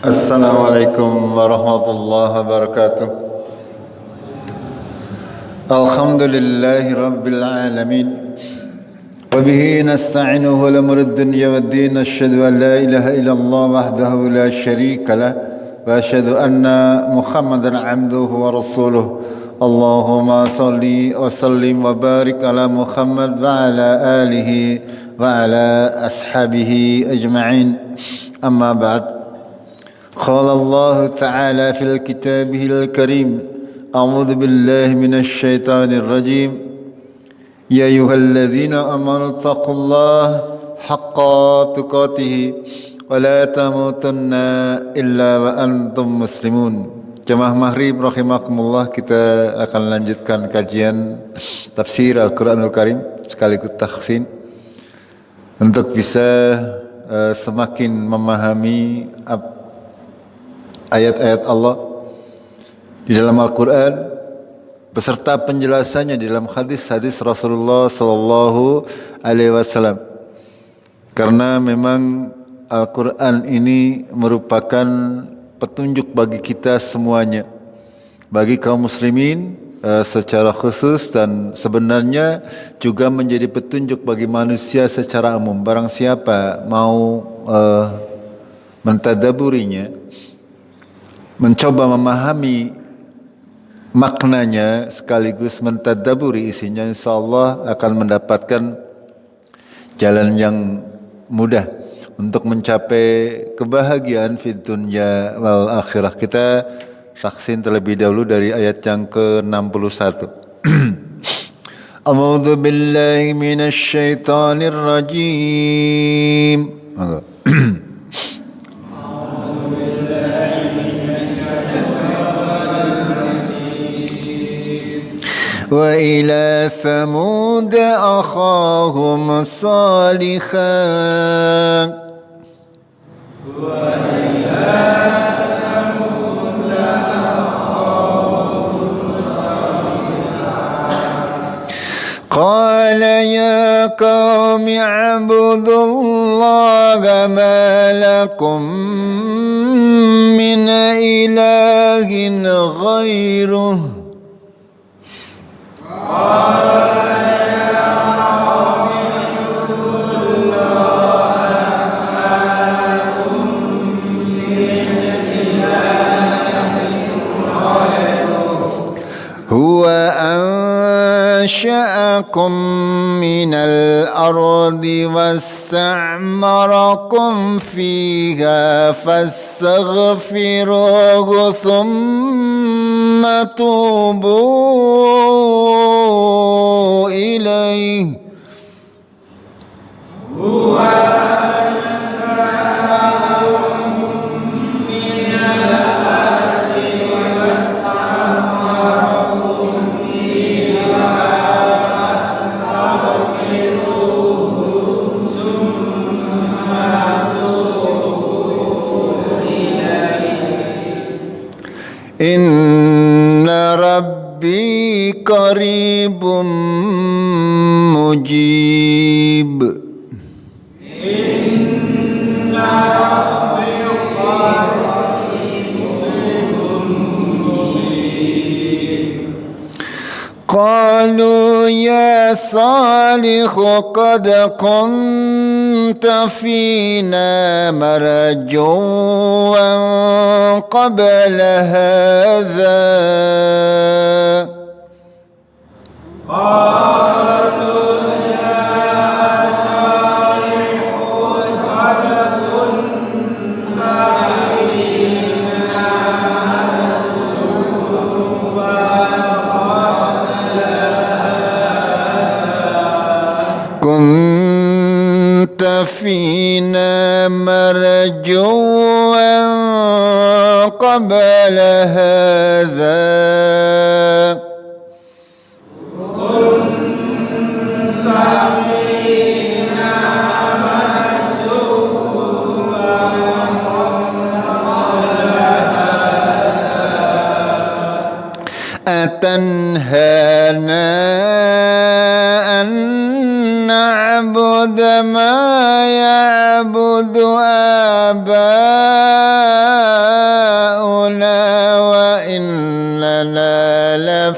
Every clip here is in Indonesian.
Assalamualaikum warahmatullahi wabarakatuh. Alhamdulillahi rabbil alamin. Wa bihi nasta'inuhu ala umuri dunya waddin. Asyhadu an la ilaha illallah wahdahu la syarika lah wa asyhadu anna Muhammadan abduhu wa rasuluh. Allahumma salli wa sallim wa barik ala Muhammad wa ala alihi wa ala ashabihi ajma'in. Amma ba'd. قال الله تعالى في كتابه الكريم أعوذ بالله من الشيطان الرجيم يا أيها الذين آمنوا اتقوا الله حق تقاته ولا تموتن إلا وأنتم مسلمون. Jamaah Maghrib rahimakumullah, kita akan lanjutkan kajian tafsir Al-Quranul Karim sekaligus tahsin untuk bisa semakin memahami ayat-ayat Allah di dalam Al-Quran beserta penjelasannya di dalam hadis-hadis Rasulullah Sallallahu Alaihi Wasallam. Karena memang Al-Quran ini merupakan petunjuk bagi kita semuanya, bagi kaum muslimin secara khusus, dan sebenarnya juga menjadi petunjuk bagi manusia secara umum. Barang siapa mau mentadaburinya, mencoba memahami maknanya sekaligus mentadaburi isinya, insyaallah akan mendapatkan jalan yang mudah untuk mencapai kebahagiaan fid dunya wal akhirah. Kita saksin terlebih dahulu dari ayat yang ke-61. A'udzu billahi minasy syaithanir rajim. وإلى ثمود أخاهم صالحا قال يا قوم اعبدوا الله ما لكم من إله غيره هو أنشأكم من الأرض واستعمركم فيها فاستغفروه ثم توبوا إليه هو إن ربي قريب مجيب. إن ربي قريب مجيب. قالوا يا صالح قد كنت فينا مرجوا قبل هذا قالوا يا صالح قد كنت فينا مرجوا قبل هذا كنت فينا مرجوا قبل هذا كنت فينا مرجوا قبل هذا أتنهانا أن نعبد ما يعبد آباؤنا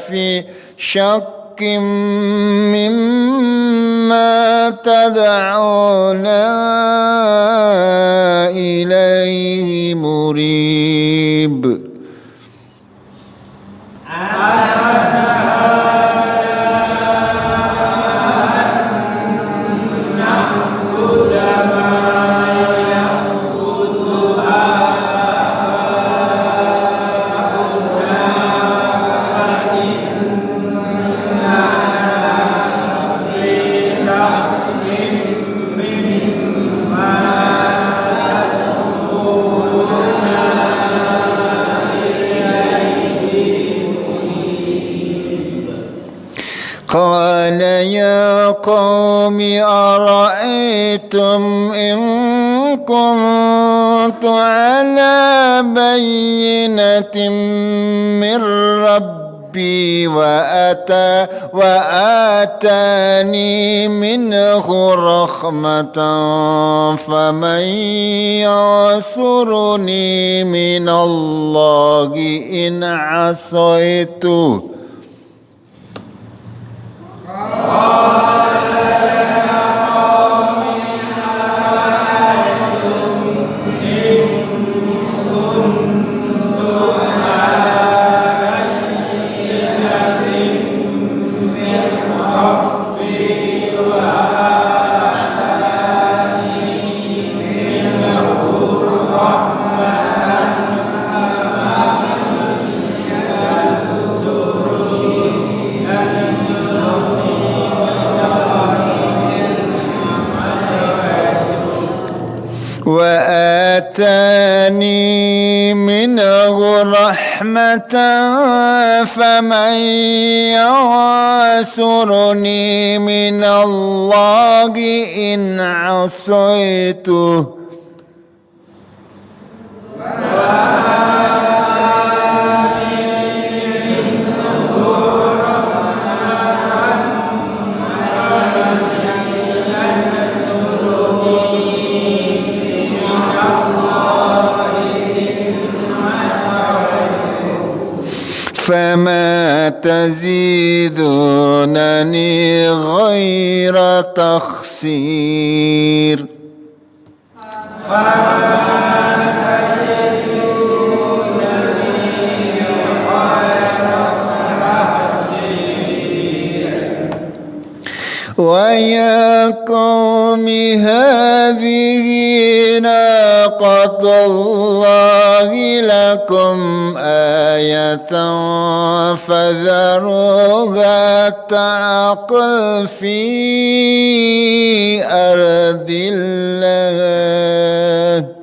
لفي شك مما تدعونا إليه مريب. قال يا قوم أرأيتم إن كنت على بينة من ربي وآتاني منه رحمة فمن ينصرني من الله إن عصيته. وآتاني منه رحمة فمن ينصرني من الله إن عصيته. فما تزيدونني غير تخسير. ويا قوم هذه ناقة الله لكم آية فذروها تعقل في أرض الله.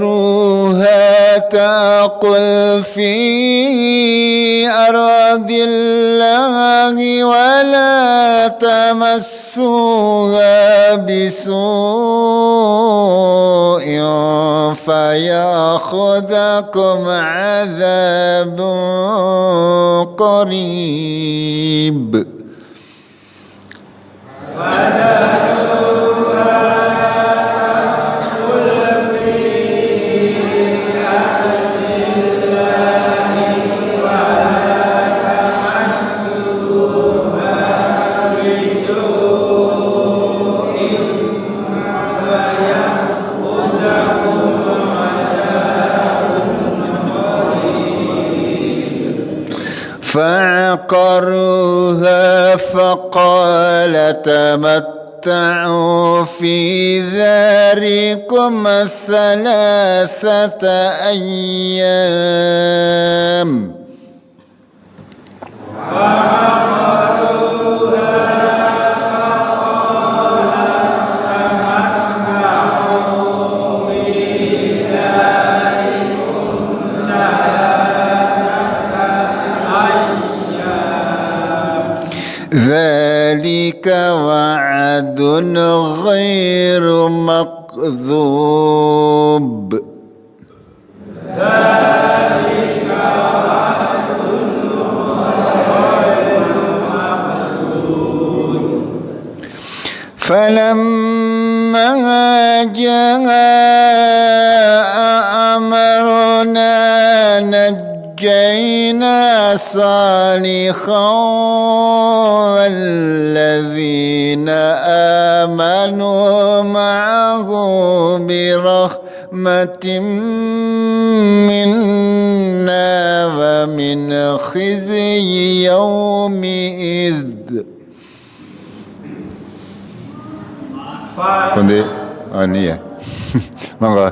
فذروها تأكل في أرض الله ولا تمسوها بسوء فيأخذكم عذاب قريب. فعقروها فقال تمتعوا في داركم 3 أيام. Dzalika wa'dun ghairu makdzub. فلما جاء أمرنا نجينا صالحا والذين آمنوا معه برحمة منا ومن خزي يومئذ. Pundi, oh ini ya, monggo.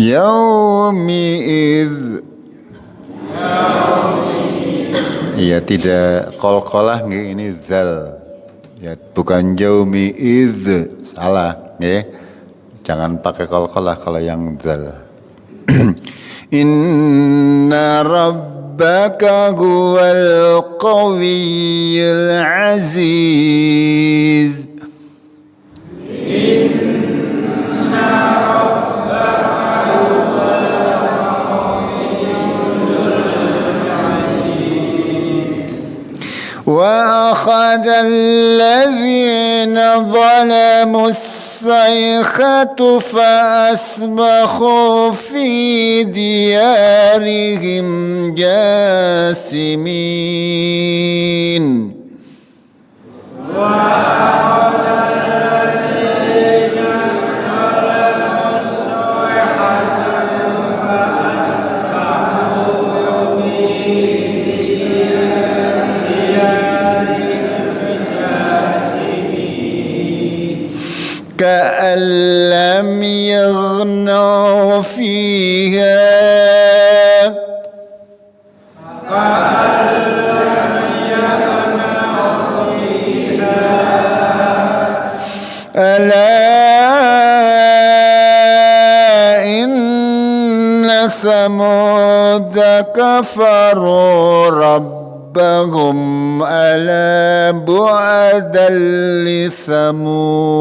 Yaumi'idz. Iya, tidak qalqalah nggih, ini zal. Ya, bukan yaumi'idz, salah nggih. Jangan pakai qalqalah kalau yang zal. Inna rabbaka huwal qawiyyul aziz. وأخذ الذين ظلموا الصيحة فأصبحوا في ديارهم جاثمين. كأن لم يغنوا فيها ألا إن ثمود كفروا ربهم ألا بعدا لثمود.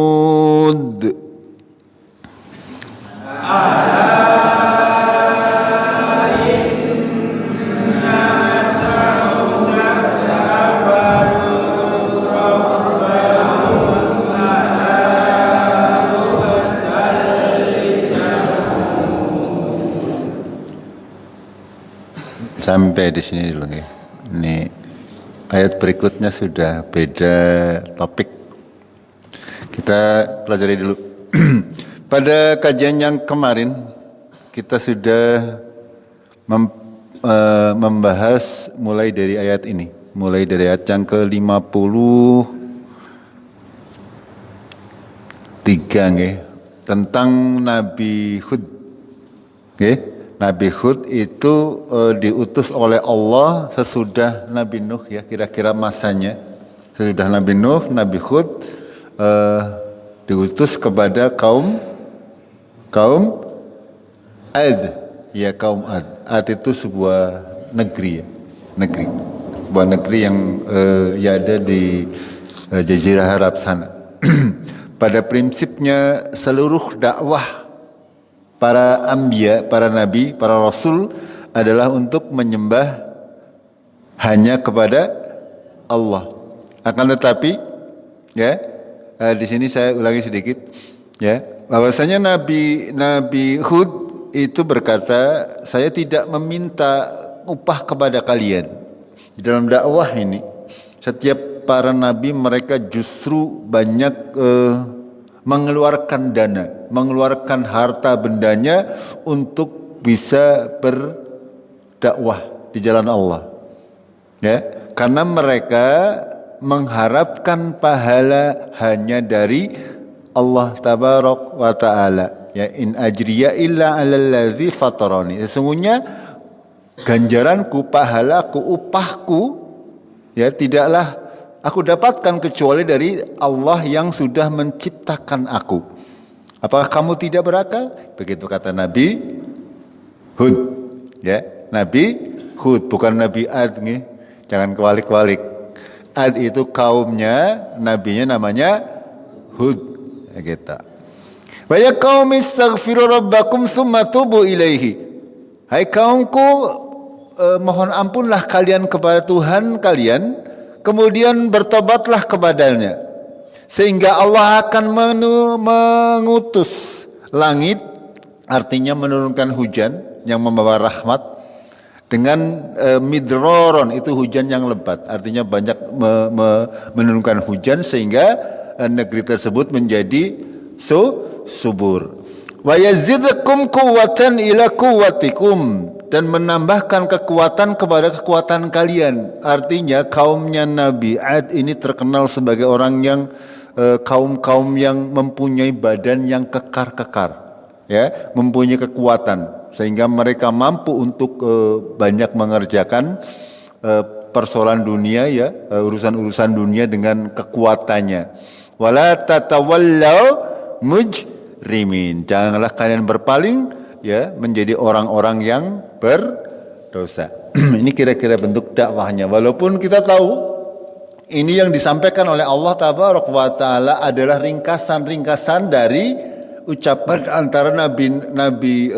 Sampai di sini dulu ya. Ini ayat berikutnya sudah beda topik. Kita pelajari dulu. Pada kajian yang kemarin kita sudah membahas mulai dari ayat ini, mulai dari ayat yang ke-53 nggih, tentang Nabi Hud. Nggih. Nabi Hud itu diutus oleh Allah sesudah Nabi Nuh ya, kira-kira masanya. Sesudah Nabi Nuh, Nabi Hud diutus kepada kaum Ad. Ya, kaum Ad. Ad itu sebuah negeri ya, sebuah negeri yang ya ada di Jazirah Arab sana. Pada prinsipnya seluruh dakwah para anbiya, para nabi, para rasul adalah untuk menyembah hanya kepada Allah. Akan tetapi, ya, di sini saya ulangi sedikit, ya, bahwasanya Nabi Hud itu berkata, saya tidak meminta upah kepada kalian. Di dalam dakwah ini, setiap para nabi mereka justru banyak mengeluarkan dana, mengeluarkan harta bendanya untuk bisa berdakwah di jalan Allah. Ya, karena mereka mengharapkan pahala hanya dari Allah tabarak wa ta'ala. Ya, in ajriya illa 'alal ladzi fatarani. Sesungguhnya ganjaranku, pahalaku, upahku ya tidaklah aku dapatkan kecuali dari Allah yang sudah menciptakan aku. Apakah kamu tidak berakal? Begitu kata Nabi Hud. Ya, Nabi Hud bukan Nabi Ad nih. Jangan kewalik-walik. Ad itu kaumnya, nabinya namanya Hud. Ya, gitu. Wa ya qaumi astaghfiru rabbakum tsumma tubu ilaihi. Hai kaumku, mohon ampunlah kalian kepada Tuhan kalian, kemudian bertobatlah kepadanya. Sehingga Allah akan mengutus langit, artinya menurunkan hujan yang membawa rahmat, dengan midroron, itu hujan yang lebat, artinya banyak menurunkan hujan sehingga negeri tersebut menjadi subur. Wa yazidkum quwwatan ila quwwatikum, dan menambahkan kekuatan kepada kekuatan kalian. Artinya kaumnya Nabi Ad ini terkenal sebagai orang yang kaum-kaum yang mempunyai badan yang kekar-kekar, ya, mempunyai kekuatan sehingga mereka mampu untuk banyak mengerjakan persoalan dunia, ya, urusan-urusan dunia dengan kekuatannya. Wala tatawallau mujrimin, janganlah kalian berpaling, ya, menjadi orang-orang yang berdosa. Ini kira-kira bentuk dakwahnya. Walaupun kita tahu ini yang disampaikan oleh Allah Tabaraka wa Ta'ala adalah ringkasan-ringkasan dari ucapan antara Nabi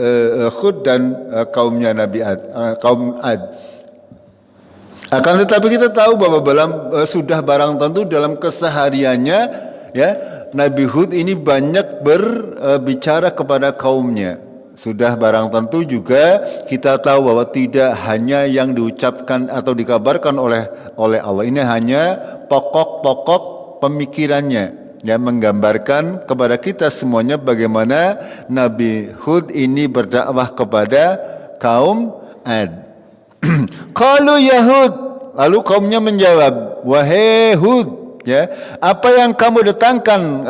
Hud dan kaumnya Nabi Ad, kaum Ad. Akan tetapi kita tahu bahwa sudah barang tentu dalam kesehariannya, ya, Nabi Hud ini banyak berbicara kepada kaumnya. Sudah barang tentu juga kita tahu bahwa tidak hanya yang diucapkan atau dikabarkan oleh Allah. Ini hanya pokok-pokok pemikirannya yang menggambarkan kepada kita semuanya bagaimana Nabi Hud ini berdakwah kepada kaum Ad. Qalu ya Hud, lalu kaumnya menjawab, wahai Hud, ya, apa yang kamu datangkan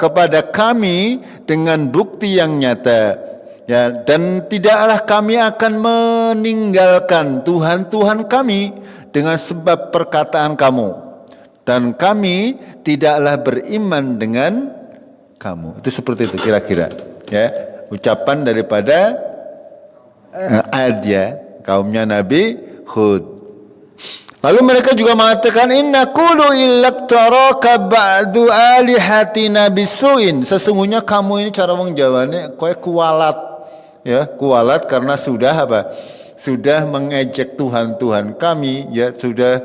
kepada kami dengan bukti yang nyata. Ya, dan tidaklah kami akan meninggalkan Tuhan-Tuhan kami dengan sebab perkataan kamu, dan kami tidaklah beriman dengan kamu. Itu seperti itu kira-kira, ya, ucapan daripada Ad, ya, kaumnya Nabi Hud. Lalu mereka juga mengatakan, inna qulu illaktaraka ba'du alihatina bisuin. Sesungguhnya kamu ini, cara wong Jawane kowe kualat. Ya, kualat karena sudah apa? Sudah mengejek Tuhan-Tuhan kami, ya, sudah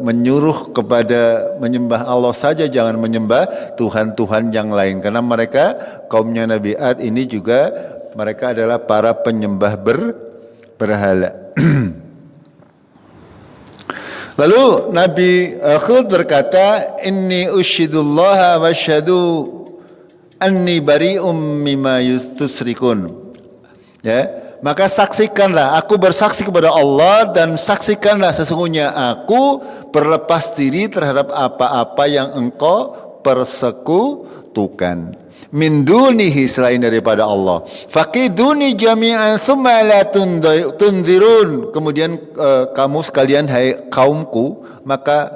menyuruh kepada menyembah Allah saja, jangan menyembah Tuhan-Tuhan yang lain. Karena mereka, kaumnya Nabi Ad ini juga, mereka adalah para penyembah berhala. Lalu Nabi Hud berkata, inni ushidullaha wa asyhadu anni bari'um mimma yustusrikun. Ya, maka saksikanlah, aku bersaksi kepada Allah, dan saksikanlah sesungguhnya aku berlepas diri terhadap apa-apa yang engkau persekutukan. Min dunihi, selain daripada Allah. Faqiduni jami'an tsumma la tunzirun. Kemudian kamu sekalian, hai kaumku, maka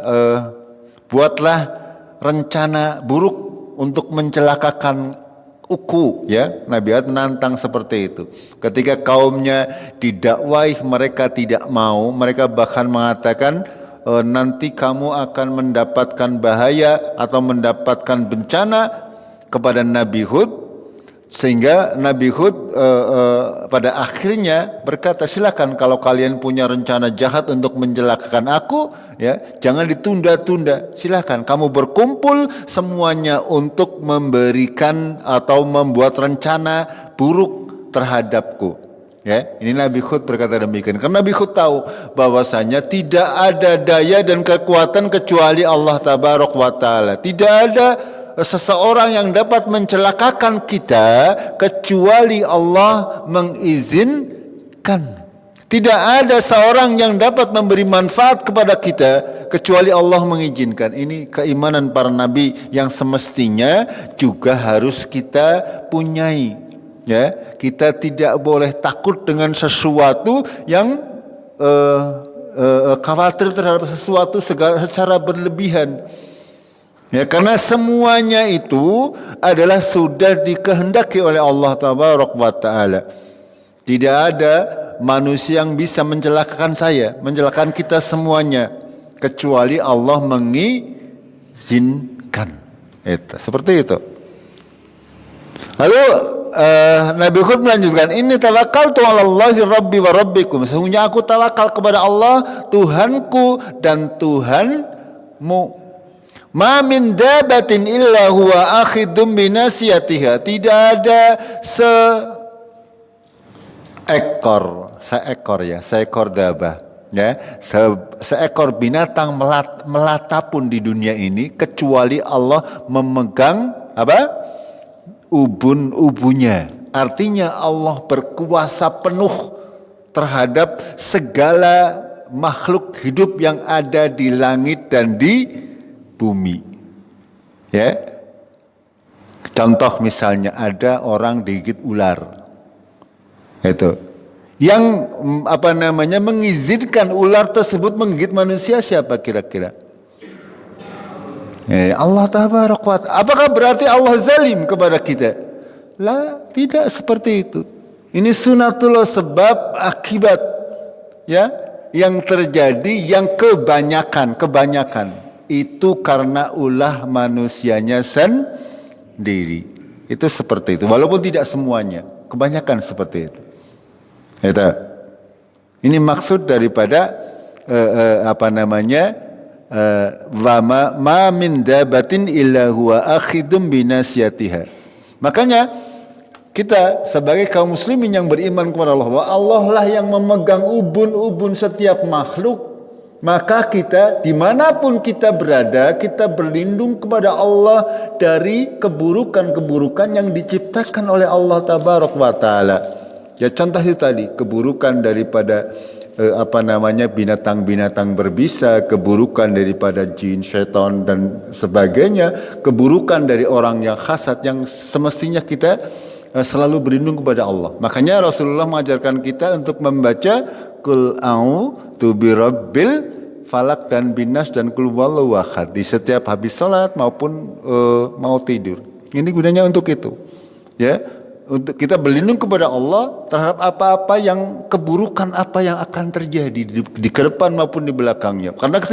buatlah rencana buruk untuk mencelakakan uku, ya. Nabi Ad menantang seperti itu. Ketika kaumnya didakwai, mereka tidak mau. Mereka bahkan mengatakan, nanti kamu akan mendapatkan bahaya atau mendapatkan bencana kepada Nabi Hud. Sehingga Nabi Hud pada akhirnya berkata, silakan kalau kalian punya rencana jahat untuk menjelakakan aku, ya, jangan ditunda-tunda. Silakan kamu berkumpul semuanya untuk memberikan atau membuat rencana buruk terhadapku. Ya, ini Nabi Hud berkata demikian. Karena Nabi Hud tahu bahwasanya tidak ada daya dan kekuatan kecuali Allah Tabaraka wa Ta'ala. Tidak ada seseorang yang dapat mencelakakan kita kecuali Allah mengizinkan. Tidak ada seorang yang dapat memberi manfaat kepada kita kecuali Allah mengizinkan. Ini keimanan para nabi yang semestinya juga harus kita punyai. Ya, kita tidak boleh takut dengan sesuatu yang khawatir terhadap sesuatu secara berlebihan. Ya, karena semuanya itu adalah sudah dikehendaki oleh Allah Tabaraka wa Ta'ala. Tidak ada manusia yang bisa mencelakakan saya, mencelakakan kita semuanya, kecuali Allah mengizinkan. Seperti itu. Lalu Nabi Hud melanjutkan, ini tawakkaltu 'alallahi rabbi wa rabbikum. Sesungguhnya aku tawakal kepada Allah, Tuhanku dan Tuhanmu. Ma min dabatin illa huwa akhidum binasiyatiha. Tidak ada seekor dabah, ya, seekor binatang melata pun di dunia ini kecuali Allah memegang ubun-ubunnya. Artinya Allah berkuasa penuh terhadap segala makhluk hidup yang ada di langit dan di bumi. Ya, contoh misalnya ada orang digigit ular. Itu yang mengizinkan ular tersebut menggigit manusia siapa kira-kira? Allah Tabaraka wa Ta'ala. Apakah berarti Allah zalim kepada kita? Lah, tidak seperti itu. Ini sunatullah, sebab akibat, ya, yang terjadi yang kebanyakan itu karena ulah manusianya sendiri. Itu seperti itu. Walaupun tidak semuanya, kebanyakan seperti itu. Ini maksud daripada ma min dabatin illa huwa akhidum binasiyatiha. Makanya kita sebagai kaum muslimin yang beriman kepada Allah, bahwa Allah lah yang memegang ubun-ubun setiap makhluk, maka kita dimanapun kita berada, kita berlindung kepada Allah dari keburukan-keburukan yang diciptakan oleh Allah Tabaraka wa Ta'ala. Ya, contoh itu tadi, keburukan daripada binatang-binatang berbisa, keburukan daripada jin, syaitan dan sebagainya, keburukan dari orang yang hasad, yang semestinya kita selalu berlindung kepada Allah. Makanya Rasulullah mengajarkan kita untuk membaca Qul a'udzu birabbil falak dan binas dan Qul huwallahu ahad di setiap habis salat maupun mau tidur. Ini gunanya untuk itu. Ya, untuk kita berlindung kepada Allah terhadap apa-apa yang keburukan, apa yang akan terjadi di ke depan maupun di belakangnya. Karena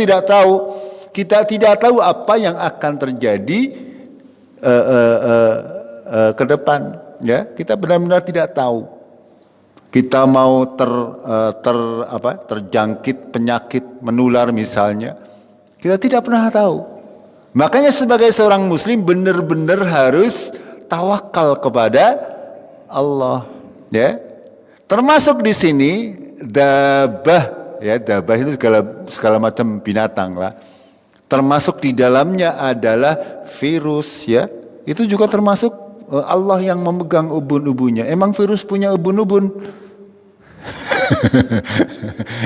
kita tidak tahu apa yang akan terjadi ke depan. Ya, kita benar-benar tidak tahu. Kita mau terjangkit penyakit menular misalnya, kita tidak pernah tahu. Makanya sebagai seorang muslim benar-benar harus tawakal kepada Allah, ya. Termasuk di sini dabah, ya, dabah itu segala macam binatang lah. Termasuk di dalamnya adalah virus, ya. Itu juga termasuk Allah yang memegang ubun-ubunnya. Emang virus punya ubun-ubun?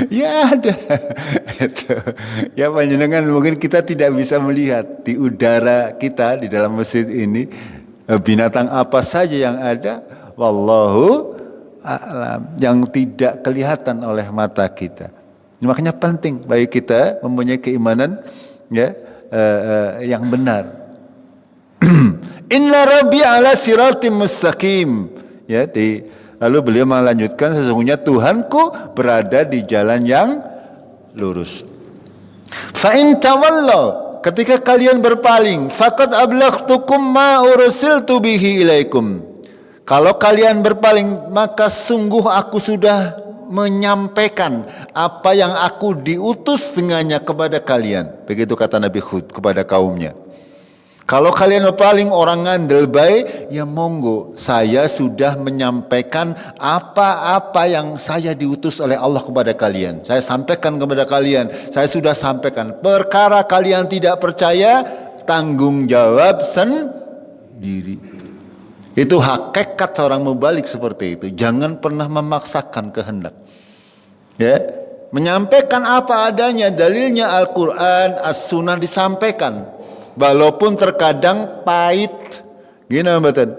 Ya ada. Ya, panjenengan mungkin kita tidak bisa melihat di udara kita di dalam masjid ini binatang apa saja yang ada. Wallahu a'lam, yang tidak kelihatan oleh mata kita. Makanya penting bagi kita mempunyai keimanan, ya, yang benar. Inna rabbi ala siratim mustaqim. Ya, lalu beliau melanjutkan, sesungguhnya Tuhanku berada di jalan yang lurus. Fa in tawallaw, ketika kalian berpaling, faqad ablaghtukum ma ursiltu bihi ilaikum. Kalau kalian berpaling, maka sungguh aku sudah menyampaikan apa yang aku diutus dengannya kepada kalian. Begitu kata Nabi Hud kepada kaumnya. Kalau kalian berpaling, orang ngandel baik, ya monggo, saya sudah menyampaikan apa-apa yang saya diutus oleh Allah kepada kalian. Saya sampaikan kepada kalian, saya sudah sampaikan. Perkara kalian tidak percaya, tanggung jawab sendiri. Itu hakikat seorang mubalik seperti itu. Jangan pernah memaksakan kehendak. Ya, menyampaikan apa adanya, dalilnya Al-Qur'an, As-Sunnah disampaikan. Walaupun terkadang pahit. Gini mboten?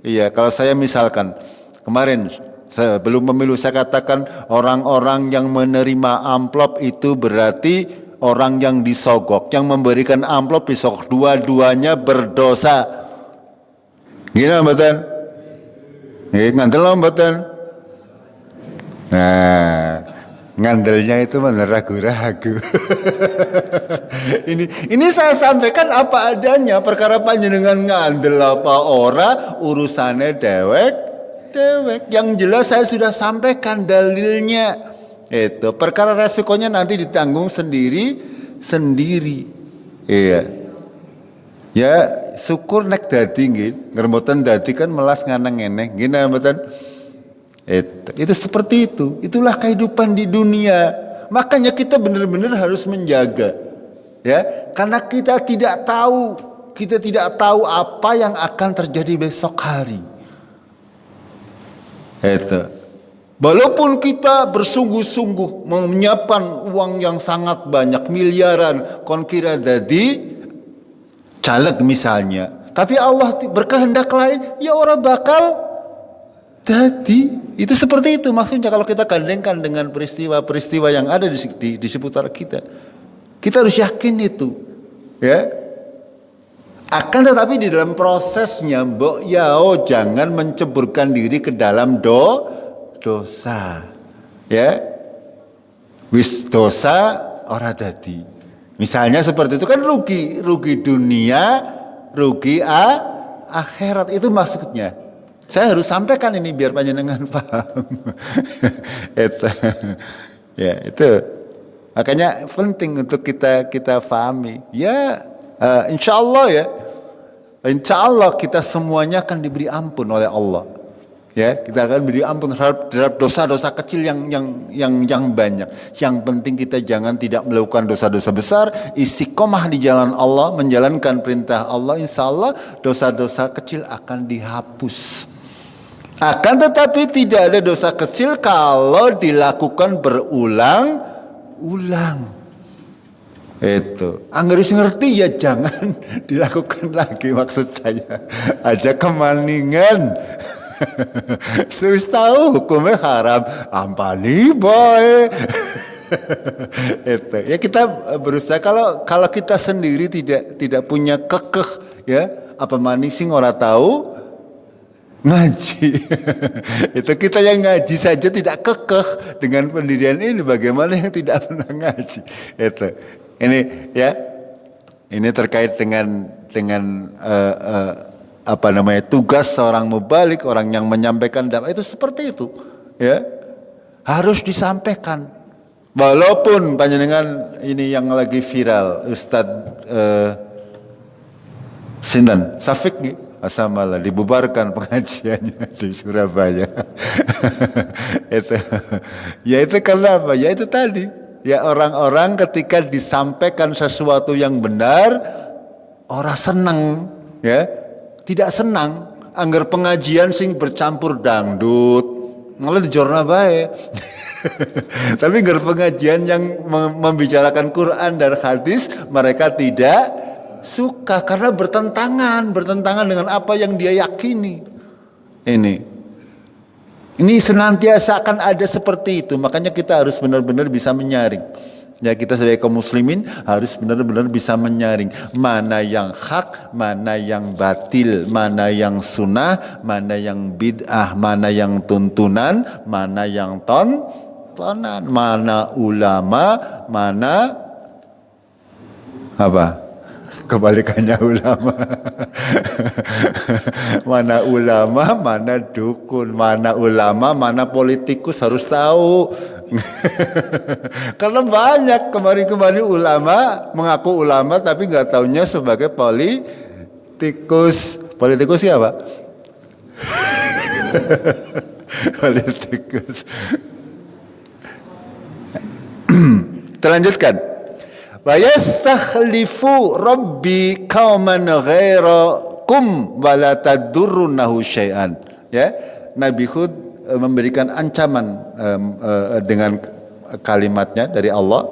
Iya, kalau saya misalkan kemarin saya belum pemilu saya katakan orang-orang yang menerima amplop itu berarti orang yang disogok, yang memberikan amplop disogok, dua-duanya berdosa. Gini mboten? Nggih, ngandel mboten? Nah, ngandelnya itu mana ragu-ragu. ini saya sampaikan apa adanya, perkara panjenengan ngandel apa ora urusannya dewek. Yang jelas saya sudah sampaikan dalilnya. Itu perkara resikonya nanti ditanggung sendiri. Iya. Ya syukur nek dadi nggih, ngermoten dadi kan melas nganeng ngene. Nggih mboten? Itu seperti itu. Itulah kehidupan di dunia. Makanya kita benar-benar harus menjaga, ya, karena kita tidak tahu apa yang akan terjadi besok hari. Walaupun kita bersungguh-sungguh menyiapkan uang yang sangat banyak, miliaran, kon kira dadi caleg misalnya, tapi Allah berkehendak lain, ya orang bakal jadi. Itu seperti itu maksudnya kalau kita gandengkan dengan peristiwa-peristiwa yang ada di seputar kita. Kita harus yakin itu, ya. Akan tetapi di dalam prosesnya, jangan menceburkan diri ke dalam dosa, ya. Wis dosa ora dadi. Misalnya seperti itu kan rugi dunia, rugi akhirat, itu maksudnya. Saya harus sampaikan ini biar panjenengan paham. Itu makanya penting untuk kita pahami. Ya, insya Allah kita semuanya akan diberi ampun oleh Allah. Ya, kita akan beri ampun terhadap dosa-dosa kecil yang banyak. Yang penting kita jangan tidak melakukan dosa-dosa besar, istiqomah di jalan Allah, menjalankan perintah Allah. Insya Allah dosa-dosa kecil akan dihapus. Akan tetapi tidak ada dosa kecil kalau dilakukan berulang-ulang. Itu. Angger ngerti ya jangan dilakukan lagi, maksud saya. Aja kemaningan. Sus tahu hukumnya haram, ampani boy. Itu. Ya kita berusaha kalau kita sendiri tidak punya kekeh, ya, apa maning sing ora tahu ngaji. Itu kita yang ngaji saja tidak kekeh dengan pendirian ini, bagaimana yang tidak pernah ngaji. Itu. Ini ya. Ini terkait dengan tugas seorang mubalik, orang yang menyampaikan dakwah itu seperti itu, ya. Harus disampaikan. Walaupun panjenengan ini yang lagi viral Ustadz Sinten Safik nih, asamalah dibubarkan pengajiannya di Surabaya. Itu karena apa? Ya itu tadi. Ya orang-orang ketika disampaikan sesuatu yang benar, orang senang, ya. Tidak senang anggar pengajian sing bercampur dangdut, malah di jorna bae. Tapi anggar pengajian yang membicarakan Quran dan hadis, mereka tidak suka karena bertentangan dengan apa yang dia yakini. Ini senantiasa akan ada seperti itu. Makanya kita harus benar-benar bisa menyaring. Ya, kita sebagai kaum muslimin harus benar-benar bisa menyaring mana yang hak, mana yang batil, mana yang sunnah, mana yang bid'ah, mana yang tuntunan, mana yang tontonan, mana ulama, mana apa? Kebalikannya ulama. Mana ulama, mana dukun, mana ulama, mana politikus, harus tahu. Karena banyak kemarin ulama mengaku ulama tapi nggak taunya sebagai politikus. Politikus siapa? Politikus. Terlanjutkan. Wa yastakhlifu rabbi qauman ghairakum wa la tadurrunahu syai'an. Ya, Nabi Hud memberikan ancaman dengan kalimatnya dari Allah,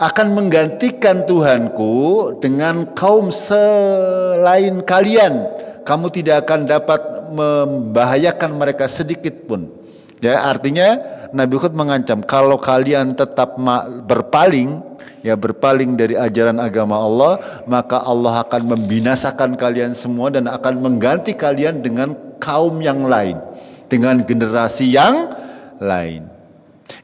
akan menggantikan Tuhanku dengan kaum selain kalian. Kamu tidak akan dapat membahayakan mereka sedikit pun. Ya, artinya Nabi Hud mengancam kalau kalian tetap berpaling dari ajaran agama Allah, maka Allah akan membinasakan kalian semua dan akan mengganti kalian dengan kaum yang lain, dengan generasi yang lain.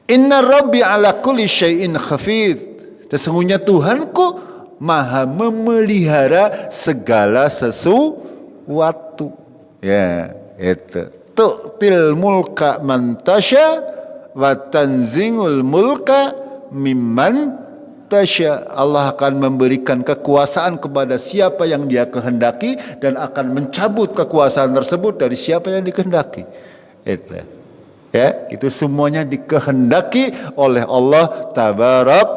Inna Rabbi ala kulli syai'in hafidh. Sesungguhnya Tuhanku maha memelihara segala sesuatu. Ya, itu. Tu'til mulka man tasya wa tanzingul mulka mimman tasya. Allah akan memberikan kekuasaan kepada siapa yang Dia kehendaki dan akan mencabut kekuasaan tersebut dari siapa yang dikehendaki. Itu. Ya, itu semuanya dikehendaki oleh Allah tabarak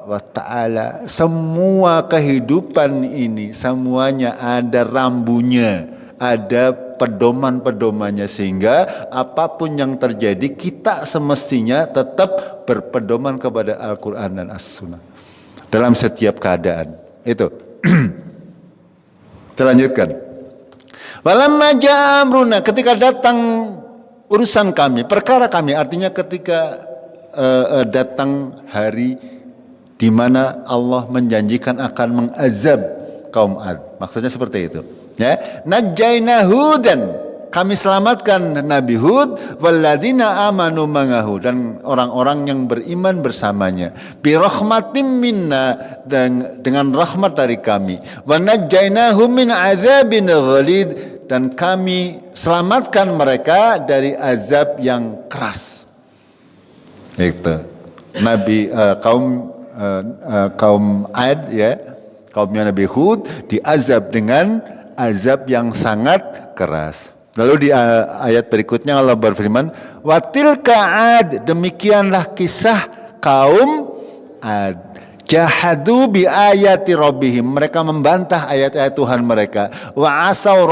wa ta'ala. Semua kehidupan ini semuanya ada rambunya, ada pedoman-pedomannya, sehingga apapun yang terjadi kita semestinya tetap berpedoman kepada Al-Quran dan As-Sunnah dalam setiap keadaan. Itu. Kita lanjutkan. Walamma ja'a amruna, ketika datang urusan kami, perkara kami, artinya ketika datang hari di mana Allah menjanjikan akan mengazab kaum Ad. Maksudnya seperti itu. Ya, najjayna Hudan, kami selamatkan Nabi Hud, walladzina amanu mangahu, dan orang-orang yang beriman bersamanya, bi rahmatim minna, dan dengan rahmat dari kami, wa najjaynahum min adzabin ghalid, dan kami selamatkan mereka dari azab yang keras. Itu Nabi kaum Ad, ya, kaumnya Nabi Hud diazab dengan azab yang sangat keras. Lalu di ayat berikutnya Allah berfirman, wa tilka Ad, demikianlah kisah kaum Ad. Jahadu bi ayati rabbihim, mereka membantah ayat-ayat Tuhan mereka. Wa asaw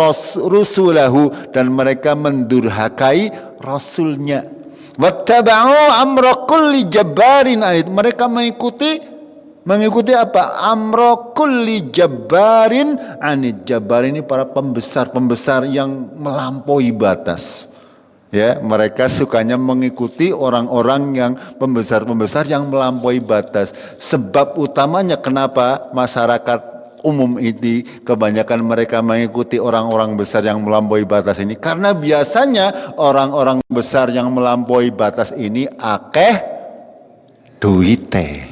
rusulahu, dan mereka mendurhakai rasulnya. Wattaba'u amra kulli jabbarin anid, mereka mengikuti apa? Amra kulli jabbarin anid. Jabbar ini para pembesar yang melampaui batas. Ya, mereka sukanya mengikuti orang-orang yang pembesar yang melampaui batas. Sebab utamanya kenapa masyarakat umum ini kebanyakan mereka mengikuti orang-orang besar yang melampaui batas ini, karena biasanya orang-orang besar yang melampaui batas ini akeh duite.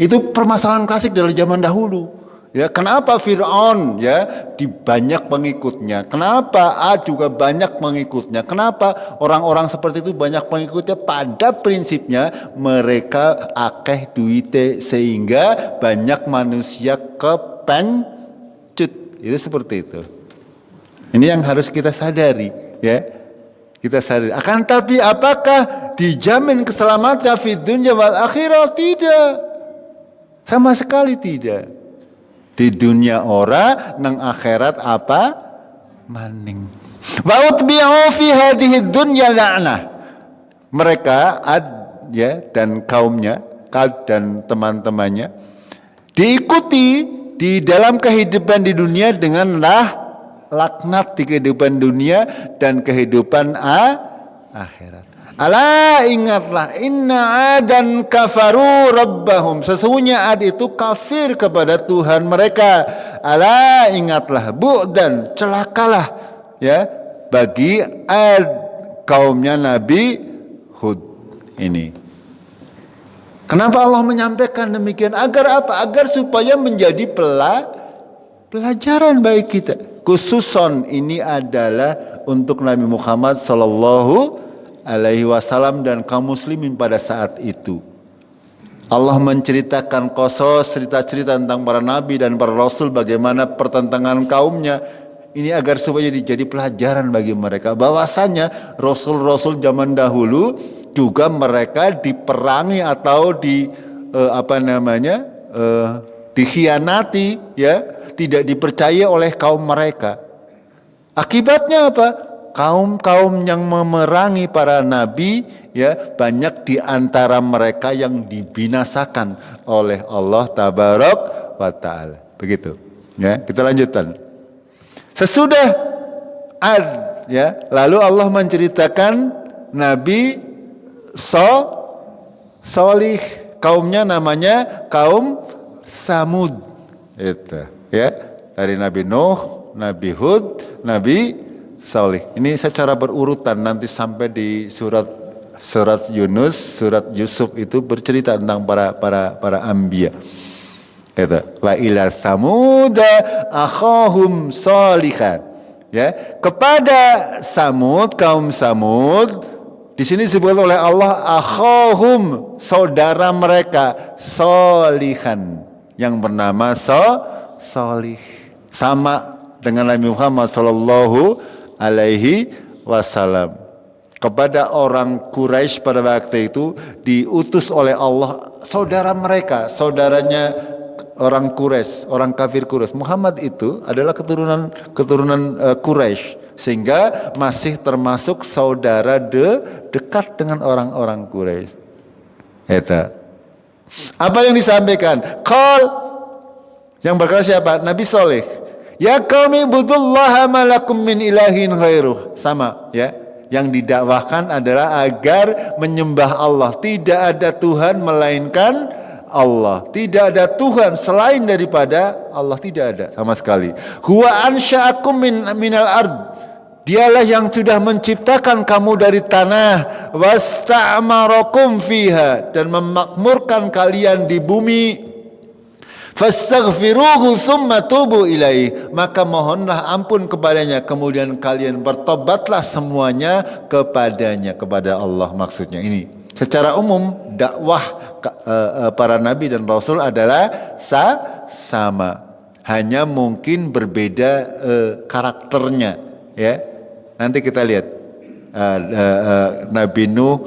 Itu permasalahan klasik dari zaman dahulu. Ya, kenapa Fir'aun ya di banyak pengikutnya? Kenapa Ad juga banyak pengikutnya? Kenapa orang-orang seperti itu banyak pengikutnya? Pada prinsipnya mereka akeh duite sehingga banyak manusia kepencut. Itu seperti itu. Ini yang harus kita sadari, ya. Kita sadari. Akan tapi apakah dijamin keselamatan fid dunya wal akhirah? Tidak. Sama sekali tidak. Di dunia ora, nang akhirat apa? Maning. Wa utbi'u fi hadhihi dunya la'nah. Mereka Ad, ya, dan kaumnya, Ad dan teman-temannya diikuti di dalam kehidupan di dunia dengan laknat di kehidupan dunia dan kehidupan akhirat. Ala, ingatlah, inna adan kafaru rabbahum, sesungguhnya Ad itu kafir kepada Tuhan mereka. Ala, ingatlah, bu'dan, celakalah, ya, bagi Ad, kaumnya Nabi Hud ini. Kenapa Allah menyampaikan demikian? Agar apa? Agar supaya menjadi pelajaran bagi kita. Khususon ini adalah untuk Nabi Muhammad sallallahu alaihi wasallam dan kaum muslimin pada saat itu. Allah menceritakan cerita-cerita tentang para nabi dan para rasul, bagaimana pertentangan kaumnya. Ini agar supaya jadi pelajaran bagi mereka bahwasanya rasul-rasul zaman dahulu juga mereka diperangi atau dikhianati, ya, tidak dipercaya oleh kaum mereka. Akibatnya apa? kaum-kaum yang memerangi para nabi, ya, banyak di antara mereka yang dibinasakan oleh Allah Tabarak wa Ta'ala. Begitu. Ya, kita lanjutkan. Sesudah Ad, ya, lalu Allah menceritakan Nabi Solih, kaumnya namanya kaum Tsamud. Itu, ya, dari Nabi Nuh, Nabi Hud, Nabi Solih. Ini secara berurutan, nanti sampai di surat Yunus, surat Yusuf itu bercerita tentang para anbiya. Gitu. Wa ila Tsamuda akhahum Shalihan. Ya, kepada Samud, kaum Samud, di sini disebut oleh Allah akhahum, saudara mereka, Shalihan, yang bernama Sholih. Sama dengan Nabi Muhammad sallallahu alaihi wasallam. Kepada orang Quraisy pada waktu itu diutus oleh Allah saudara mereka, saudaranya orang Quraisy, orang kafir Quraisy. Muhammad itu adalah keturunan Quraisy, sehingga masih termasuk saudara dekat dengan orang-orang Quraisy. Itu. Apa yang disampaikan? Yang berkata siapa? Nabi Soleh. Ya qaumi budullaha malakum min ilahin ghairuh. Sama, ya. Yang didakwahkan adalah agar menyembah Allah. Tidak ada Tuhan melainkan Allah. Tidak ada Tuhan selain daripada Allah, tidak ada sama sekali. Huwa ansha'akum minal ard. Dialah yang sudah menciptakan kamu dari tanah, wasta'marakum fiha, dan memakmurkan kalian di bumi. Fastaghfiruhu thumma tubu ilaih, maka mohonlah ampun kepadanya, kemudian kalian bertobatlah semuanya kepadanya, kepada Allah maksudnya. Ini secara umum dakwah para nabi dan rasul adalah sama, hanya mungkin berbeda karakternya, ya. Nanti kita lihat Nabi Nuh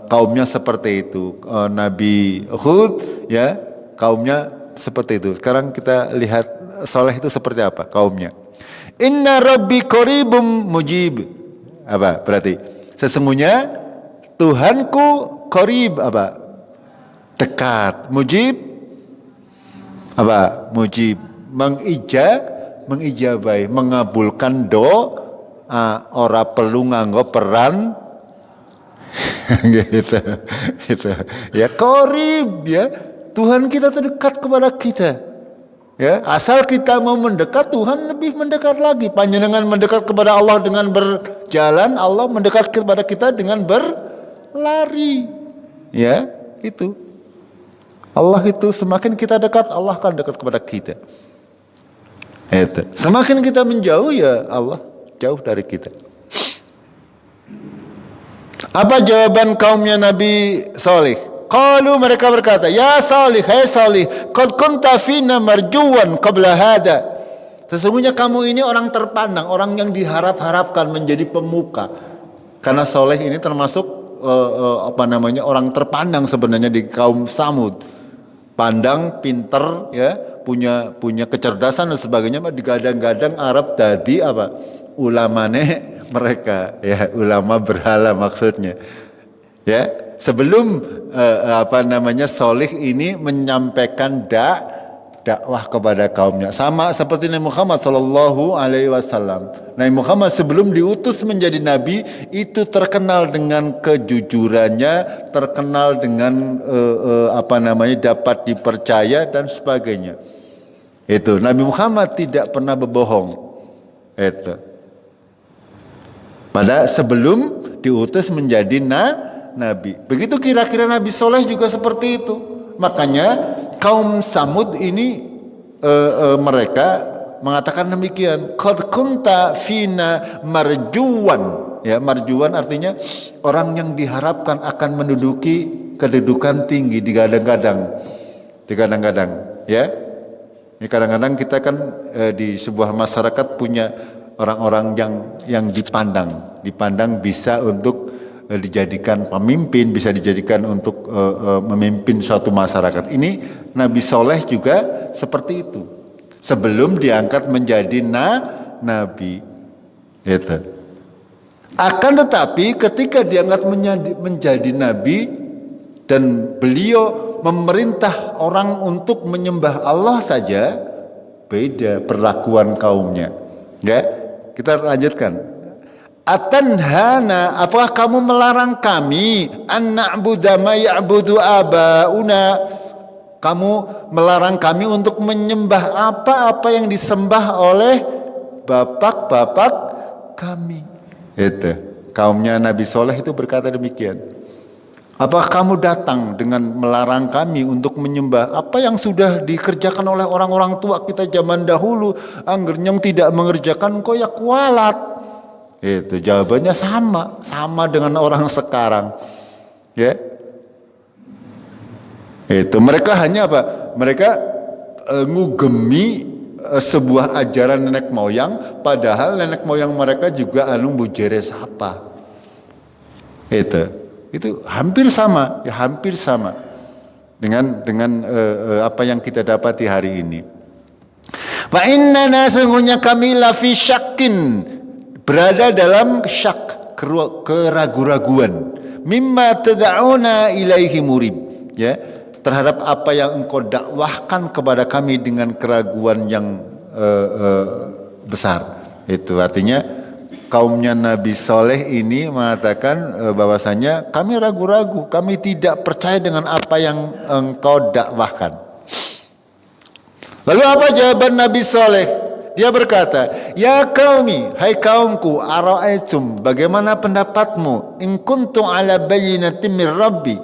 kaumnya seperti itu, Nabi Hud, ya, kaumnya seperti itu. Sekarang kita lihat Saleh itu seperti apa kaumnya. Inna rabbi qaribum mujib. Apa berarti? Sesungguhnya Tuhanku qarib, apa? Dekat. Mujib apa? Mujib, mengijabai, mengabulkan doa, ora perlu nganggo peran gitu. Ya, qarib, ya. Tuhan kita terdekat kepada kita. Ya, asal kita mau mendekat, Tuhan lebih mendekat lagi. Panjenengan mendekat kepada Allah dengan berjalan, Allah mendekat kepada kita dengan berlari. Ya, itu. Allah itu semakin kita dekat, Allah akan dekat kepada kita. Itu. Semakin kita menjauh, ya Allah jauh dari kita. Apa jawaban kaumnya Nabi Saleh? Qalu, mereka berkata, ya Salih, hai Salih, qad kunta fina marjuwan qabla hada. Sesungguhnya kamu ini orang terpandang, orang yang diharap-harapkan menjadi pemuka. Karena Saleh ini termasuk orang terpandang sebenarnya di kaum Samud. Pandang, pinter, ya, punya kecerdasan dan sebagainya, digadang-gadang Arab tadi apa? Ulamane mereka, ya, ulama berhala maksudnya. Ya. Sebelum Salih ini menyampaikan dakwah kepada kaumnya, sama seperti Nabi Muhammad sallallahu alaihi wasallam. Nabi Muhammad sebelum diutus menjadi nabi itu terkenal dengan kejujurannya, terkenal dengan dapat dipercaya dan sebagainya. Itu Nabi Muhammad tidak pernah berbohong. Itu. Pada sebelum diutus menjadi nabi. Begitu kira-kira Nabi Soleh juga seperti itu. Makanya kaum Samud ini mereka mengatakan demikian. Qad kunta fina marjuwan. Ya, marjuwan artinya orang yang diharapkan akan menduduki kedudukan tinggi, digadang-gadang. Ya. Ini kadang-kadang kita kan di sebuah masyarakat punya orang-orang yang dipandang bisa untuk dijadikan pemimpin, bisa dijadikan untuk memimpin suatu masyarakat. Ini Nabi Soleh juga seperti itu. Sebelum diangkat menjadi nabi, itu. Akan tetapi ketika diangkat menjadi nabi dan beliau memerintah orang untuk menyembah Allah saja, beda perlakuan kaumnya. Ya, kita lanjutkan. Atanhana, apakah kamu melarang kami an na'budu ma ya'budu abauna? Kamu melarang kami untuk menyembah apa-apa yang disembah oleh bapak-bapak kami. Itu kaumnya Nabi Soleh itu berkata demikian. Apakah kamu datang dengan melarang kami untuk menyembah apa yang sudah dikerjakan oleh orang-orang tua kita zaman dahulu? Angger yang tidak mengerjakan kok ya kualat. Itu jawabannya sama dengan orang sekarang. Ya. Itu mereka hanya apa? Mereka ngugemi sebuah ajaran nenek moyang, padahal nenek moyang mereka juga bujere sapa. Itu hampir sama, ya hampir sama dengan apa yang kita dapati hari ini. Wa innana, sesungguhnya kami lafi syakkin, berada dalam syak, keraguan-raguan, mimma tad'una ilaihi murib, ya, terhadap apa yang engkau dakwahkan kepada kami dengan keraguan yang besar. Itu artinya kaumnya Nabi Soleh ini mengatakan bahwasanya kami ragu-ragu, kami tidak percaya dengan apa yang engkau dakwahkan. Lalu apa jawaban Nabi Soleh? Dia berkata, ya qaumi, hai kaumku, ara'aitum, bagaimana pendapatmu, in kuntum ala bayyinatin min rabbi,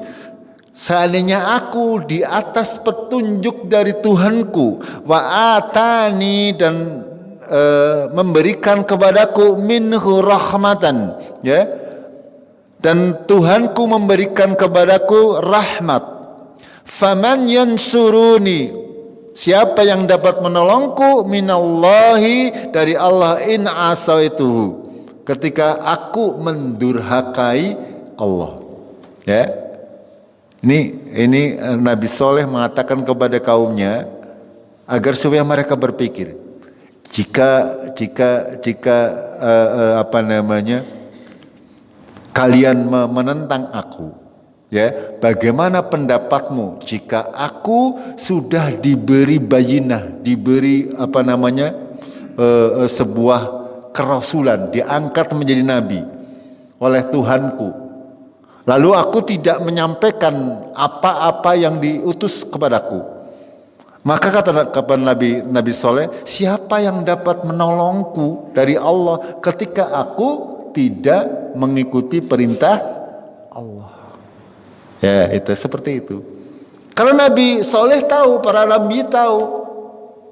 seandainya aku di atas petunjuk dari Tuhanku, wa atani, dan memberikan kepadaku minhu rahmatan, ya, dan Tuhanku memberikan kepadaku rahmat, faman yansuruni, siapa yang dapat menolongku, minallahi, dari Allah, in asaituhu, ketika aku mendurhakai Allah. Ya, ini Nabi Soleh mengatakan kepada kaumnya agar supaya mereka berpikir, jika kalian menentang aku, ya, bagaimana pendapatmu jika aku sudah diberi bayinah, diberi sebuah kerasulan, diangkat menjadi nabi oleh Tuhanku, lalu aku tidak menyampaikan apa-apa yang diutus kepadaku. Maka kata Nabi Soleh, siapa yang dapat menolongku dari Allah ketika aku tidak mengikuti perintah Allah? Ya, itu seperti itu. Kalau Nabi Soleh tahu, para nabi tahu,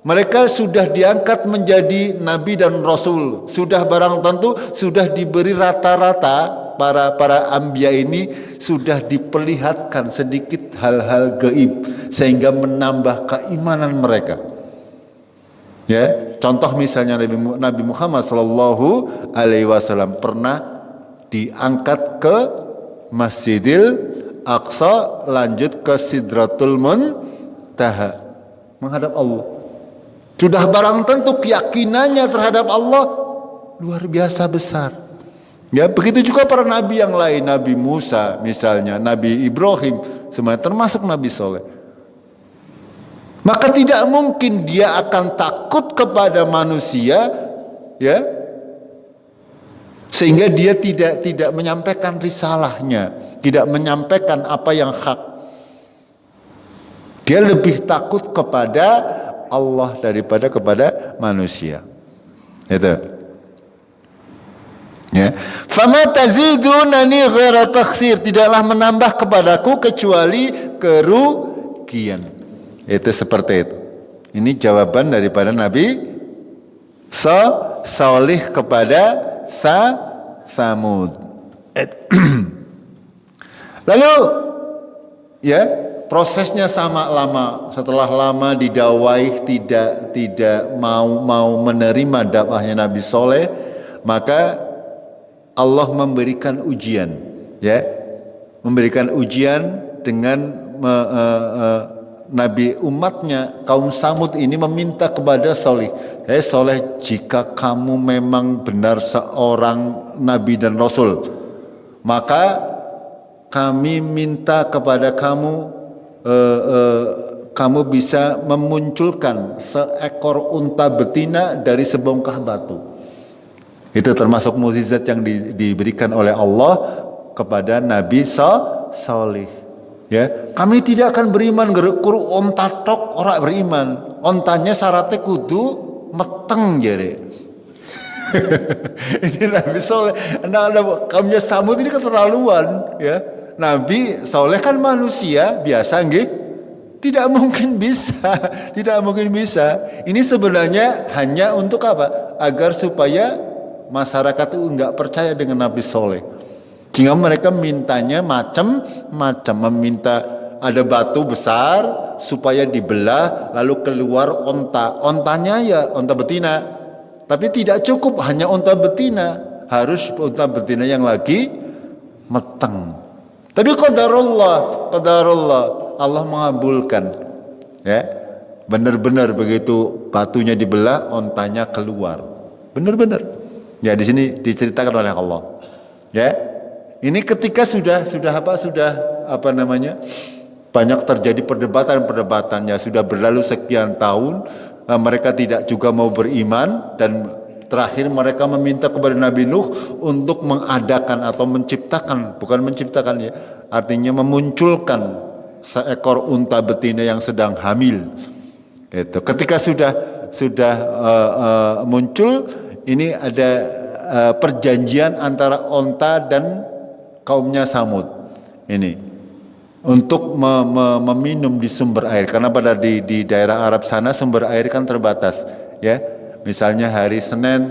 mereka sudah diangkat menjadi nabi dan rasul, sudah barang tentu sudah diberi rata-rata, para anbiya ini sudah diperlihatkan sedikit hal-hal gaib sehingga menambah keimanan mereka. Ya, contoh misalnya Nabi Muhammad sallallahu alaihi wasallam pernah diangkat ke Masjidil Aqsa, lanjut ke Sidratul Muntaha menghadap Allah. Sudah barang tentu keyakinannya terhadap Allah luar biasa besar. Ya, begitu juga para nabi yang lain, Nabi Musa misalnya, Nabi Ibrahim, semuanya termasuk Nabi Soleh. Maka tidak mungkin dia akan takut kepada manusia, ya, sehingga dia tidak menyampaikan risalahnya, tidak menyampaikan apa yang hak. Dia lebih takut kepada Allah daripada kepada manusia. Itu. Ya, fama tazidunani ghaira takhsir, tidaklah menambah kepadaku kecuali kerugian. Itu seperti itu. Ini jawaban daripada Nabi Salih kepada Thamud. Lalu ya, prosesnya sama lama. Setelah lama didakwai tidak mau menerima dakwahnya Nabi Soleh, maka Allah memberikan ujian, ya, memberikan ujian dengan nabi umatnya kaum Samud ini meminta kepada Soleh, Soleh, jika kamu memang benar seorang nabi dan rasul. Maka kami minta kepada kamu, kamu bisa memunculkan seekor unta betina dari sebongkah batu. Itu termasuk mukjizat yang diberikan oleh Allah kepada Nabi Salih. Ya, kami tidak akan beriman guru onta tok ora beriman. Ontanya syaratnya kudu meteng jare. Ini Nabi Saleh. Nah, kaumnya Samud ini keterlaluan, ya. Nabi Saleh kan manusia biasa nggih? Tidak mungkin bisa. Tidak mungkin bisa. Ini sebenarnya hanya untuk apa? Agar supaya masyarakat itu enggak percaya dengan Nabi Saleh. Sehingga mereka mintanya macam-macam, meminta ada batu besar supaya dibelah lalu keluar onta. Ontanya ya onta betina. Tapi tidak cukup hanya onta betina, harus onta betina yang lagi meteng. Tapi qadarullah, Allah mengabulkan. Ya. Benar-benar begitu batunya dibelah, ontanya keluar. Benar-benar. Ya, di sini diceritakan oleh Allah. Ya. Ini ketika sudah banyak terjadi perdebatan ya, sudah berlalu sekian tahun, mereka tidak juga mau beriman, dan terakhir mereka meminta kepada Nabi Nuh untuk mengadakan atau menciptakan, bukan menciptakan ya, artinya memunculkan seekor unta betina yang sedang hamil. Itu ketika sudah muncul, ini ada perjanjian antara onta dan kaumnya Samud ini untuk meminum di sumber air, karena pada di daerah Arab sana sumber air kan terbatas ya. Misalnya hari Senin,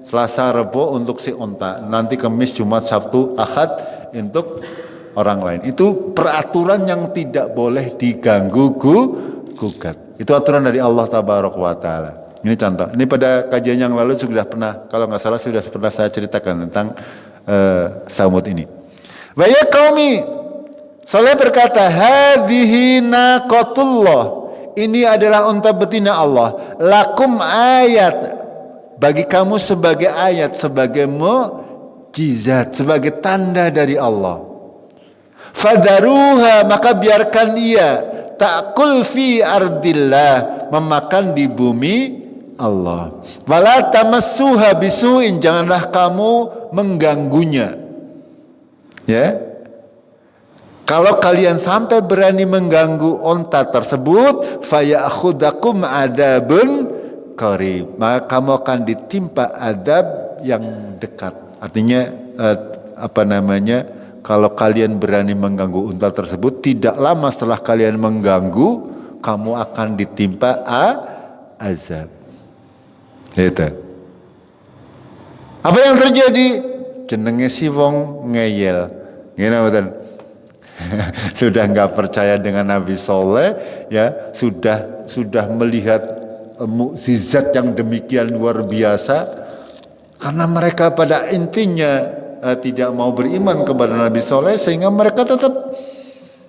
Selasa, Rabu untuk si onta, nanti Kamis, Jumat, Sabtu, Ahad untuk orang lain. Itu peraturan yang tidak boleh diganggu gugat. Itu aturan dari Allah Tabaraka wa Ta'ala. Ini contoh. Ini pada kajian yang lalu sudah pernah, kalau nggak salah sudah pernah saya ceritakan tentang Samud ini. Wa ya qaumi, Saleh berkata, hadhihi naqatullah, ini adalah unta betina Allah, lakum ayat, bagi kamu sebagai ayat, sebagai mukjizat, sebagai tanda dari Allah. Fadaruha, maka biarkan ia ta'kul fi ardillah, memakan di bumi Allah. Wala tamassuha bisuin, janganlah kamu mengganggunya. Ya. Kalau kalian sampai berani mengganggu onta tersebut, faya'khudakum adzabun qarib, maka kamu akan ditimpa adab yang dekat. Artinya kalau kalian berani mengganggu unta tersebut, tidak lama setelah kalian mengganggu, kamu akan ditimpa azab. Itu. Apa yang terjadi? Jenenge si wong ngeyel. Ngene mboten. Sudah enggak percaya dengan Nabi Saleh, ya, sudah melihat mukjizat yang demikian luar biasa, karena mereka pada intinya tidak mau beriman kepada Nabi Saleh, sehingga mereka tetap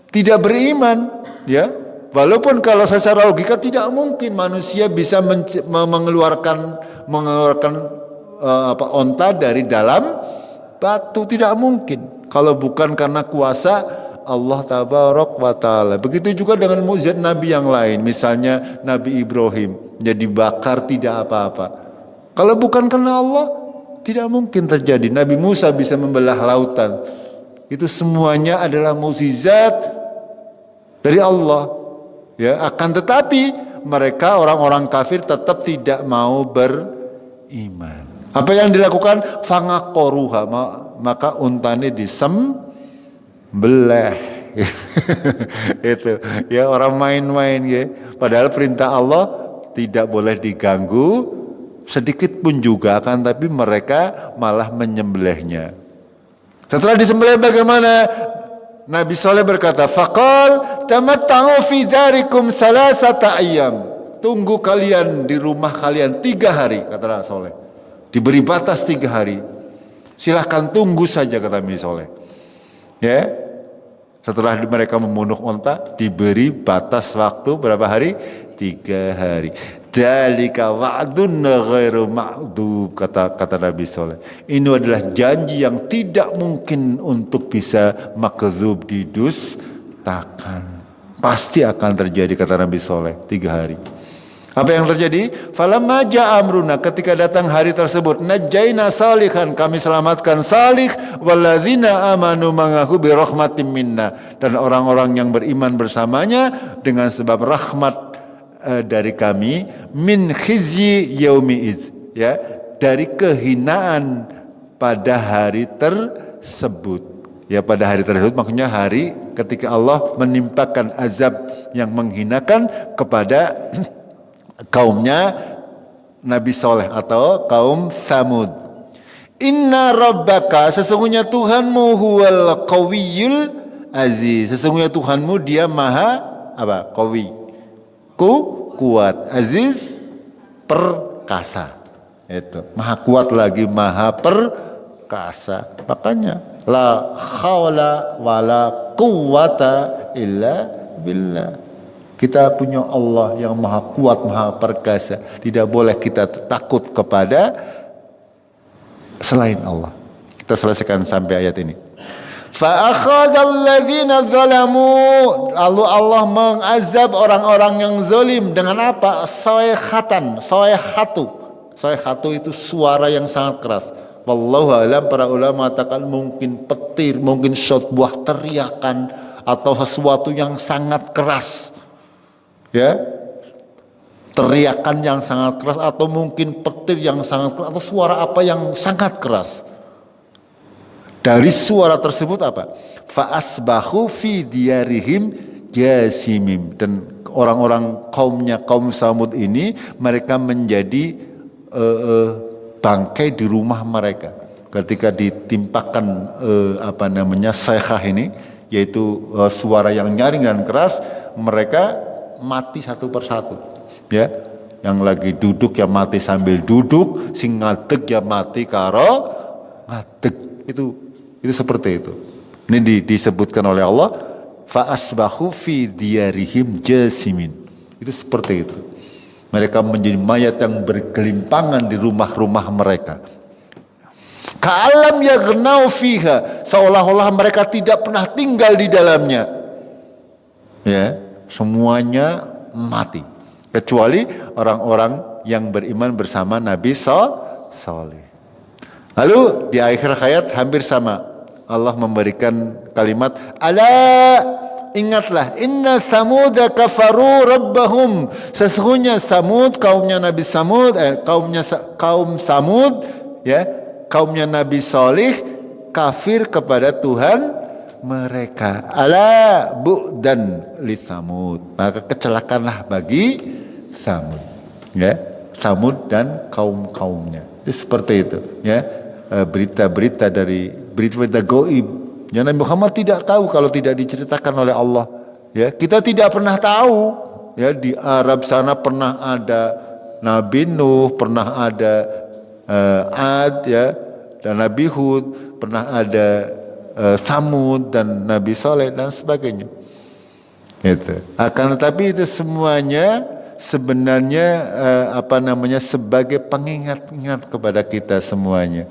tidak beriman, ya. Walaupun kalau secara logika tidak mungkin manusia bisa mengeluarkan onta dari dalam batu, tidak mungkin kalau bukan karena kuasa Allah Tabaraka wa Ta'ala. Begitu juga dengan mukjizat Nabi yang lain, misalnya Nabi Ibrahim jadi bakar tidak apa-apa. Kalau bukan karena Allah, tidak mungkin terjadi. Nabi Musa bisa membelah lautan. Itu semuanya adalah mukjizat dari Allah. Ya, akan tetapi mereka orang-orang kafir tetap tidak mau beriman. Apa yang dilakukan? Fangaqoruha, maka untane disembelih. Itu ya, orang main-main ya. Padahal perintah Allah tidak boleh diganggu sedikit pun juga, kan, tapi mereka malah menyembelihnya. Setelah disembelih bagaimana? Nabi Saleh berkata, faqal tamatta'u fi darikum salasata ayyam, tunggu kalian di rumah kalian 3 hari, kata Nabi Saleh. Diberi batas 3 hari. Silahkan tunggu saja, kata Nabi Saleh. Ya. Setelah mereka membunuh onta, diberi batas waktu berapa hari? 3 hari. Dzalika wa'dun ghairu ma'dub, kata Nabi Saleh. Ini adalah janji yang tidak mungkin untuk bisa makdzub, didustakan. Pasti akan terjadi, kata Nabi Saleh, 3 hari. Apa yang terjadi? Falamma ja'a amruna, ketika datang hari tersebut, najjaina salihan, kami selamatkan Salih, walladzina amanu ma'ahu bi rahmatin minna, dan orang-orang yang beriman bersamanya dengan sebab rahmat dari kami, min khizyi yaumi'iz, ya, dari kehinaan pada hari tersebut. Ya, pada hari tersebut maksudnya hari ketika Allah menimpakan azab yang menghinakan kepada kaumnya Nabi Saleh atau kaum Tsamud. Inna rabbaka, sesungguhnya Tuhanmu, huwal qawiyyul aziz, sesungguhnya Tuhanmu dia maha apa? Qawi, kuat, aziz perkasa. Itu maha kuat lagi maha perkasa. Makanya la haula wala quwata illa billah. Kita punya Allah yang maha kuat, maha perkasa. Tidak boleh kita takut kepada selain Allah. Kita selesaikan sampai ayat ini. Fa akhadhal ladzina zalamu, lalu Allah mengazab orang-orang yang zalim dengan apa? Sayhatan, sayhatu. Sayhatu itu suara yang sangat keras. Wallahu a'lam, para ulama mengatakan mungkin petir, mungkin sebuah teriakan atau sesuatu yang sangat keras. Ya, teriakan yang sangat keras, atau mungkin petir yang sangat keras, atau suara apa yang sangat keras. Dari suara tersebut apa? Fa asbahu fi diyarihim jasimim, dan orang-orang kaum Tsamud ini mereka menjadi bangkai di rumah mereka ketika ditimpakan sayhah ini, yaitu suara yang nyaring dan keras. Mereka mati satu persatu, ya. Yang lagi duduk ya mati sambil duduk, sing ngadeg ya mati karo ngadeg. Itu seperti itu. Ini disebutkan oleh Allah, fa asbahu fi diyarihim jasimin. Itu seperti itu. Mereka menjadi mayat yang bergelimpangan di rumah-rumah mereka. Ka'alam yaghnau fiha, seolah-olah mereka tidak pernah tinggal di dalamnya. Ya. Semuanya mati kecuali orang-orang yang beriman bersama Nabi Saleh. Lalu di akhir ayat hampir sama, Allah memberikan kalimat ala, ingatlah, inna Tsamuda kafaru rabbahum, sesungguhnya Tsamud, kaumnya Nabi Tsamud, kaum Tsamud, ya, kaumnya Nabi Saleh kafir kepada Tuhan mereka. Ala bu'dan li Tsamud, maka kecelakaanlah bagi Tsamud, ya, Tsamud dan kaumnya. Itu seperti itu, ya. Berita-berita dari berita gaib yang Nabi Muhammad tidak tahu kalau tidak diceritakan oleh Allah, ya. Kita tidak pernah tahu, ya, di Arab sana pernah ada Nabi Nuh, pernah ada Ad, ya, dan Nabi Hud, pernah ada Tsamud dan Nabi Saleh dan sebagainya. Itu. Akan tetapi itu semuanya sebenarnya sebagai pengingat-ingat kepada kita semuanya,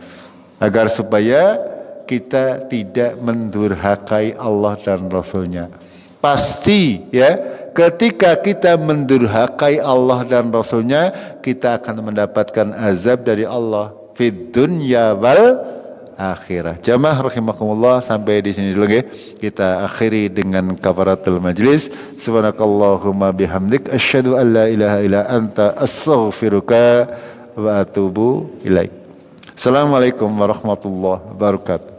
agar supaya kita tidak mendurhakai Allah dan Rasulnya. Pasti, ya, ketika kita mendurhakai Allah dan Rasulnya, kita akan mendapatkan azab dari Allah fid dunya wal akhirah. Jamaah rahimakumullah, sampai di sini dulu, ya. Kita akhiri dengan kafaratul majlis. Subhanakallahumma bihamdik asyhadu an la ilaha illa anta astaghfiruka wa atubu ilaik. Assalamualaikum warahmatullahi wabarakatuh.